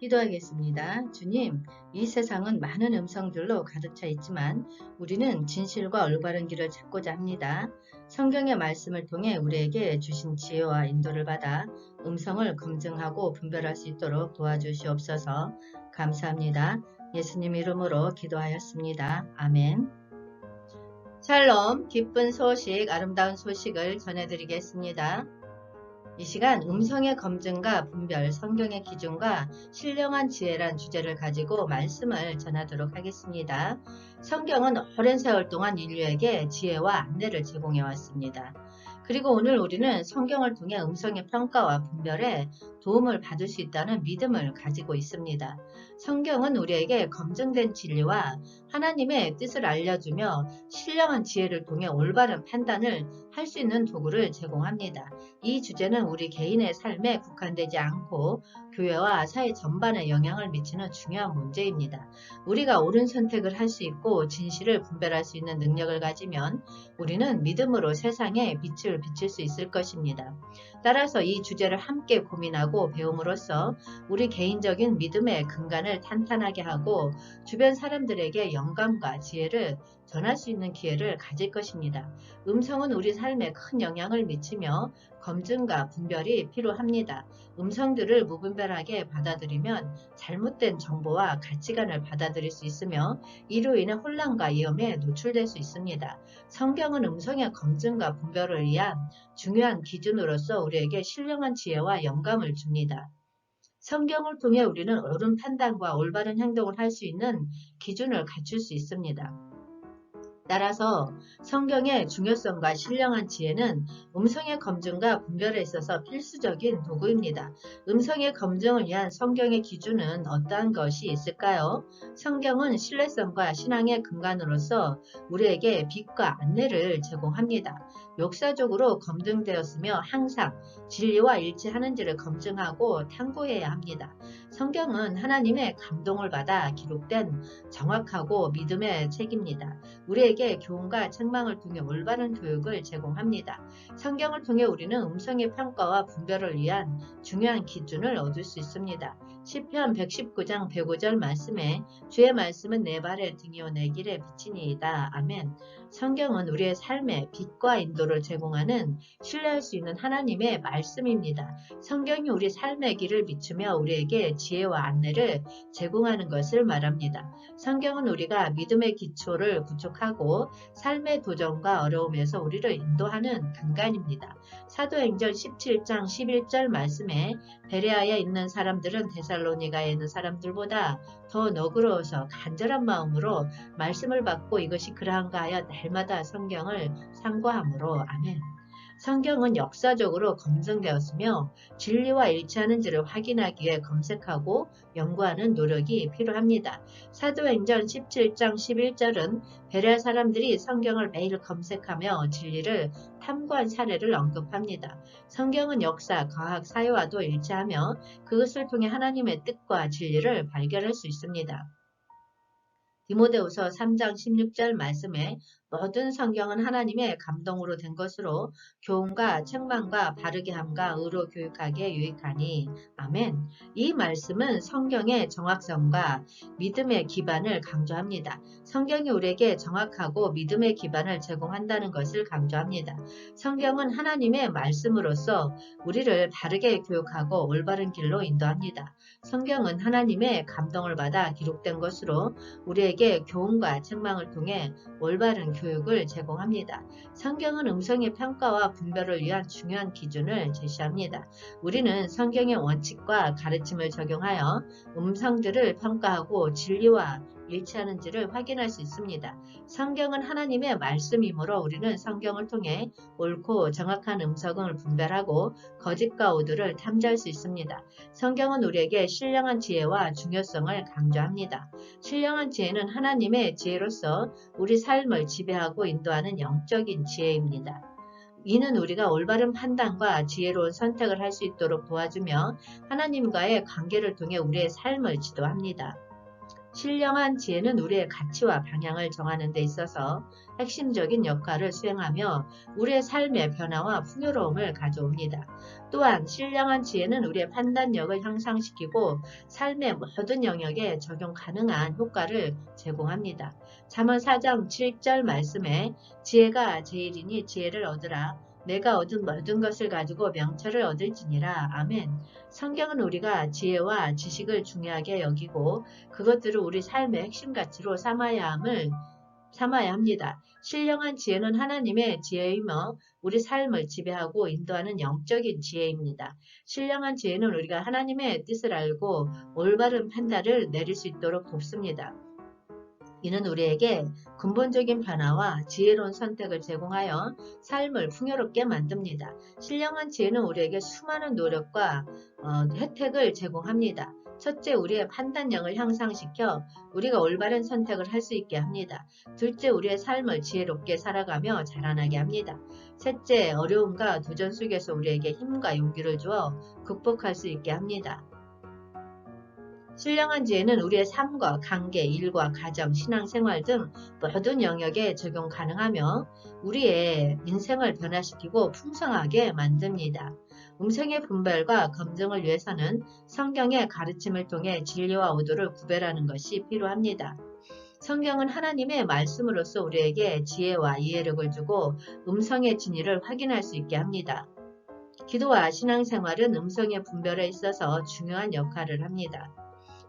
기도하겠습니다. 주님, 이 세상은 많은 음성들로 가득 차 있지만 우리는 진실과 올바른 길을 찾고자 합니다. 성경의 말씀을 통해 우리에게 주신 지혜와 인도를 받아 음성을 검증하고 분별할 수 있도록 도와주시옵소서. 감사합니다. 예수님 이름으로 기도하였습니다. 아멘. 샬롬, 기쁜 소식, 아름다운 소식을 전해드리겠습니다. 이 시간 음성의 검증과 분별, 성경의 기준과 신령한 지혜란 주제를 가지고 말씀을 전하도록 하겠습니다. 성경은 오랜 세월 동안 인류에게 지혜와 안내를 제공해 왔습니다. 그리고 오늘 우리는 성경을 통해 음성의 평가와 분별에 도움을 받을 수 있다는 믿음을 가지고 있습니다. 성경은 우리에게 검증된 진리와 하나님의 뜻을 알려주며 신령한 지혜를 통해 올바른 판단을 할 수 있는 도구를 제공합니다. 이 주제는 우리 개인의 삶에 국한되지 않고 교회와 사회 전반에 영향을 미치는 중요한 문제입니다. 우리가 옳은 선택을 할 수 있고 진실을 분별할 수 있는 능력을 가지면 우리는 믿음으로 세상에 빛을 비칠 수 있을 것입니다. 따라서 이 주제를 함께 고민하고 배움으로써 우리 개인적인 믿음의 근간을 탄탄하게 하고 주변 사람들에게 영감과 지혜를 전할 수 있는 기회를 가질 것입니다. 음성은 우리 삶에 큰 영향을 미치며 검증과 분별이 필요합니다. 음성들을 무분별하게 받아들이면 잘못된 정보와 가치관을 받아들일 수 있으며 이로 인해 혼란과 위험에 노출될 수 있습니다. 성경은 음성의 검증과 분별을 위한 중요한 기준으로서 우리에게 신령한 지혜와 영감을 줍니다. 성경을 통해 우리는 옳은 판단과 올바른 행동을 할 수 있는 기준을 갖출 수 있습니다. 따라서 성경의 중요성과 신령한 지혜는 음성의 검증과 분별에 있어서 필수적인 도구입니다. 음성의 검증을 위한 성경의 기준은 어떠한 것이 있을까요? 성경은 신뢰성과 신앙의 근간으로서 우리에게 빛과 안내를 제공합니다. 역사적으로 검증되었으며 항상 진리와 일치하는지를 검증하고 탐구해야 합니다. 성경은 하나님의 감동을 받아 기록된 정확하고 믿음의 책입니다. 우리에게 교훈과 책망을 통해 올바른 교육을 제공합니다. 성경을 통해 우리는 음성의 평가와 분별을 위한 중요한 기준을 얻을 수 있습니다. 시편 119장 105절 말씀에 주의 말씀은 내 발의 등이요 내 길의 빛이니이다. 아멘. 성경은 우리의 삶에 빛과 인도를 제공하는 신뢰할 수 있는 하나님의 말씀입니다. 성경이 우리 삶의 길을 비추며 우리에게 지혜와 안내를 제공하는 것을 말합니다. 성경은 우리가 믿음의 기초를 구축하고 삶의 도전과 어려움에서 우리를 인도하는 근간입니다. 사도행전 17장 11절 말씀에 베레아에 있는 사람들은 데살로니가에 있는 사람들보다 더 너그러워서 간절한 마음으로 말씀을 받고 이것이 그러한가 하여 날마다 성경을 상고하므로 아멘. 성경은 역사적으로 검증되었으며 진리와 일치하는지를 확인하기 위해 검색하고 연구하는 노력이 필요합니다. 사도행전 17장 11절은 베레아 사람들이 성경을 매일 검색하며 진리를 탐구한 사례를 언급합니다. 성경은 역사, 과학, 사회와도 일치하며 그것을 통해 하나님의 뜻과 진리를 발견할 수 있습니다. 디모데후서 3장 16절 말씀에 모든 성경은 하나님의 감동으로 된 것으로 교훈과 책망과 바르게 함과 의로 교육하기에 유익하니 아멘. 이 말씀은 성경의 정확성과 믿음의 기반을 강조합니다. 성경이 우리에게 정확하고 믿음의 기반을 제공한다는 것을 강조합니다. 성경은 하나님의 말씀으로서 우리를 바르게 교육하고 올바른 길로 인도합니다. 성경은 하나님의 감동을 받아 기록된 것으로 우리에게 교훈과 책망을 통해 올바른 교육을 제공합니다. 성경은 음성의 평가와 분별을 위한 중요한 기준을 제시합니다. 우리는 성경의 원칙과 가르침을 적용하여 음성들을 평가하고 진리와 일치하는지를 확인할 수 있습니다. 성경은 하나님의 말씀이므로 우리는 성경을 통해 옳고 정확한 음성을 분별하고 거짓과 오두를 탐지할 수 있습니다. 성경은 우리에게 신령한 지혜와 중요성을 강조합니다. 신령한 지혜는 하나님의 지혜로서 우리 삶을 지배하고 인도하는 영적인 지혜입니다. 이는 우리가 올바른 판단과 지혜로운 선택을 할 수 있도록 도와주며 하나님과의 관계를 통해 우리의 삶을 지도합니다. 신령한 지혜는 우리의 가치와 방향을 정하는 데 있어서 핵심적인 역할을 수행하며 우리의 삶의 변화와 풍요로움을 가져옵니다. 또한 신령한 지혜는 우리의 판단력을 향상시키고 삶의 모든 영역에 적용 가능한 효과를 제공합니다. 잠언 4장 7절 말씀에 지혜가 제일이니 지혜를 얻으라. 내가 얻은 모든 것을 가지고 명철을 얻을지니라. 아멘. 성경은 우리가 지혜와 지식을 중요하게 여기고 그것들을 우리 삶의 핵심 가치로 삼아야 합니다. 신령한 지혜는 하나님의 지혜이며 우리 삶을 지배하고 인도하는 영적인 지혜입니다. 신령한 지혜는 우리가 하나님의 뜻을 알고 올바른 판단을 내릴 수 있도록 돕습니다. 이는 우리에게 근본적인 변화와 지혜로운 선택을 제공하여 삶을 풍요롭게 만듭니다. 신령한 지혜는 우리에게 수많은 노력과 혜택을 제공합니다. 첫째, 우리의 판단력을 향상시켜 우리가 올바른 선택을 할 수 있게 합니다. 둘째, 우리의 삶을 지혜롭게 살아가며 자라나게 합니다. 셋째, 어려움과 도전 속에서 우리에게 힘과 용기를 주어 극복할 수 있게 합니다. 신령한 지혜는 우리의 삶과 관계, 일과 가정, 신앙생활 등 모든 영역에 적용 가능하며 우리의 인생을 변화시키고 풍성하게 만듭니다. 음성의 분별과 검증을 위해서는 성경의 가르침을 통해 진리와 오도를 구별하는 것이 필요합니다. 성경은 하나님의 말씀으로서 우리에게 지혜와 이해력을 주고 음성의 진리를 확인할 수 있게 합니다. 기도와 신앙생활은 음성의 분별에 있어서 중요한 역할을 합니다.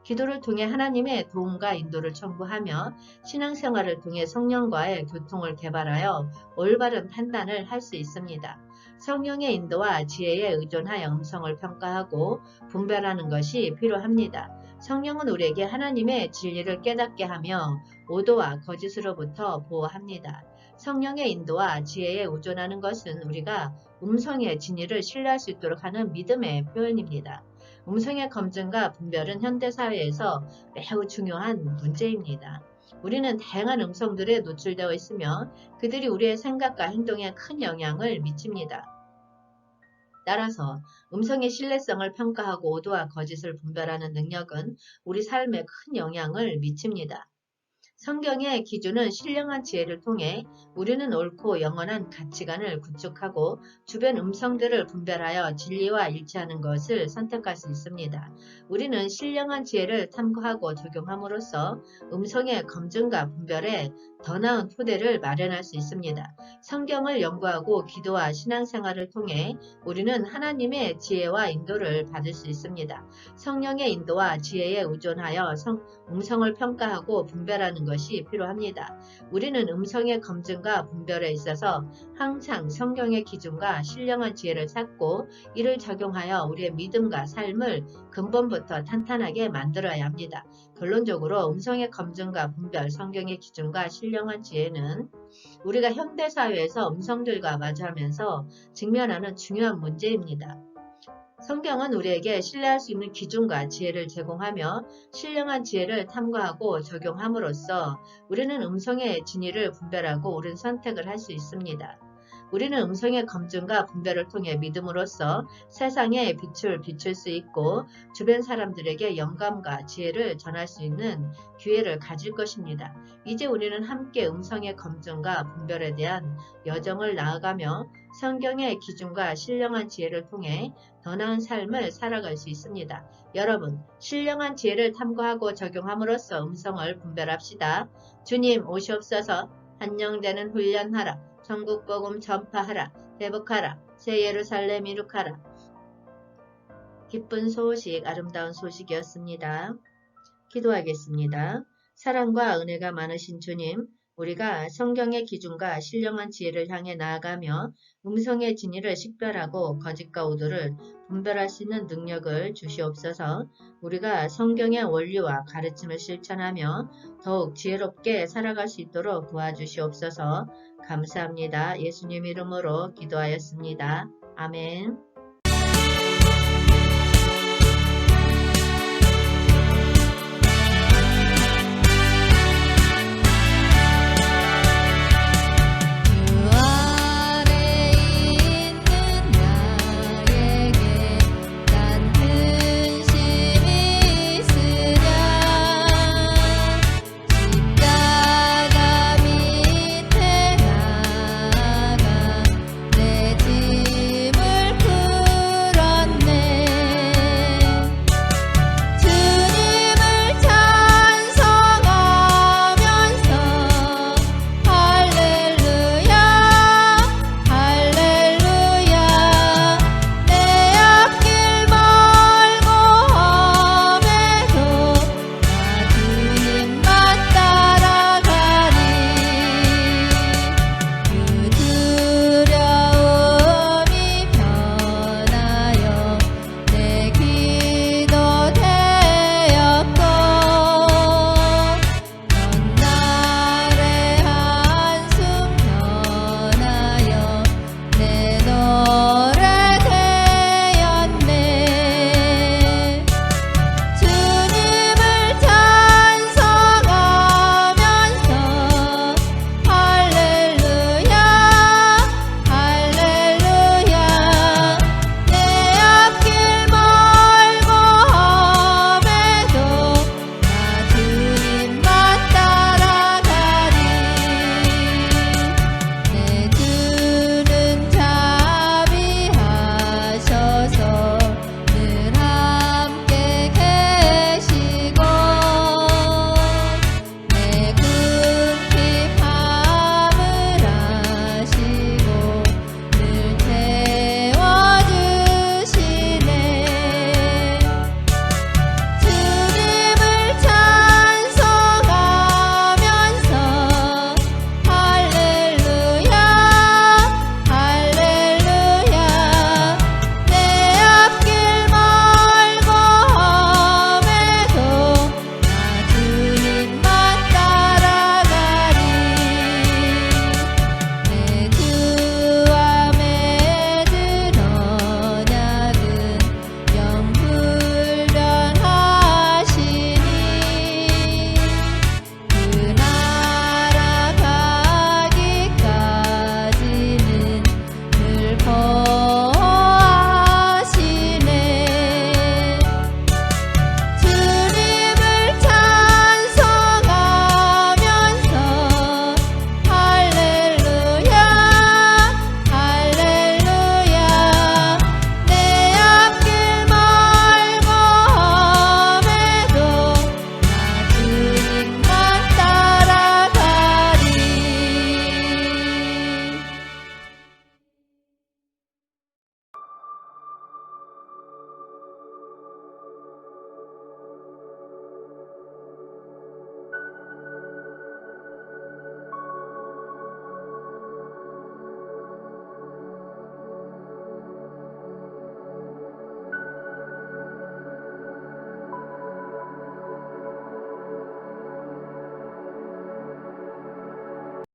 기도를 통해 하나님의 도움과 인도를 청구하며 신앙생활을 통해 성령과의 교통을 개발하여 올바른 판단을 할 수 있습니다. 성령의 인도와 지혜에 의존하여 음성을 평가하고 분별하는 것이 필요합니다. 성령은 우리에게 하나님의 진리를 깨닫게 하며 오도와 거짓으로부터 보호합니다. 성령의 인도와 지혜에 의존하는 것은 우리가 음성의 진리를 신뢰할 수 있도록 하는 믿음의 표현입니다. 음성의 검증과 분별은 현대사회에서 매우 중요한 문제입니다. 우리는 다양한 음성들에 노출되어 있으며 그들이 우리의 생각과 행동에 큰 영향을 미칩니다. 따라서 음성의 신뢰성을 평가하고 오도와 거짓을 분별하는 능력은 우리 삶에 큰 영향을 미칩니다. 성경의 기준은 신령한 지혜를 통해 우리는 옳고 영원한 가치관을 구축하고 주변 음성들을 분별하여 진리와 일치하는 것을 선택할 수 있습니다. 우리는 신령한 지혜를 탐구하고 적용함으로써 음성의 검증과 분별에 더 나은 토대를 마련할 수 있습니다. 성경을 연구하고 기도와 신앙생활을 통해 우리는 하나님의 지혜와 인도를 받을 수 있습니다. 성령의 인도와 지혜에 의존하여 음성을 평가하고 분별하는 것이 필요합니다. 우리는 음성의 검증과 분별에 있어서 항상 성경의 기준과 신령한 지혜를 찾고 이를 적용하여 우리의 믿음과 삶을 근본부터 탄탄하게 만들어야 합니다. 결론적으로 음성의 검증과 분별, 성경의 기준과 신령한 지혜는 우리가 현대사회에서 음성들과 마주하면서 직면하는 중요한 문제입니다. 성경은 우리에게 신뢰할 수 있는 기준과 지혜를 제공하며 신령한 지혜를 탐구하고 적용함으로써 우리는 음성의 진리를 분별하고 옳은 선택을 할 수 있습니다. 우리는 음성의 검증과 분별을 통해 믿음으로써 세상에 빛을 비출 수 있고 주변 사람들에게 영감과 지혜를 전할 수 있는 기회를 가질 것입니다. 이제 우리는 함께 음성의 검증과 분별에 대한 여정을 나아가며 성경의 기준과 신령한 지혜를 통해 더 나은 삶을 살아갈 수 있습니다. 여러분, 신령한 지혜를 탐구하고 적용함으로써 음성을 분별합시다. 주님 오시옵소서. 한영되는 훈련하라. 천국 복음 전파하라. 회복하라. 새 예루살렘 이룩하라. 기쁜 소식, 아름다운 소식이었습니다. 기도하겠습니다. 사랑과 은혜가 많으신 주님, 우리가 성경의 기준과 신령한 지혜를 향해 나아가며 음성의 진리를 식별하고 거짓과 오도를 분별할 수 있는 능력을 주시옵소서. 우리가 성경의 원리와 가르침을 실천하며 더욱 지혜롭게 살아갈 수 있도록 도와주시옵소서. 감사합니다. 예수님 이름으로 기도하였습니다. 아멘.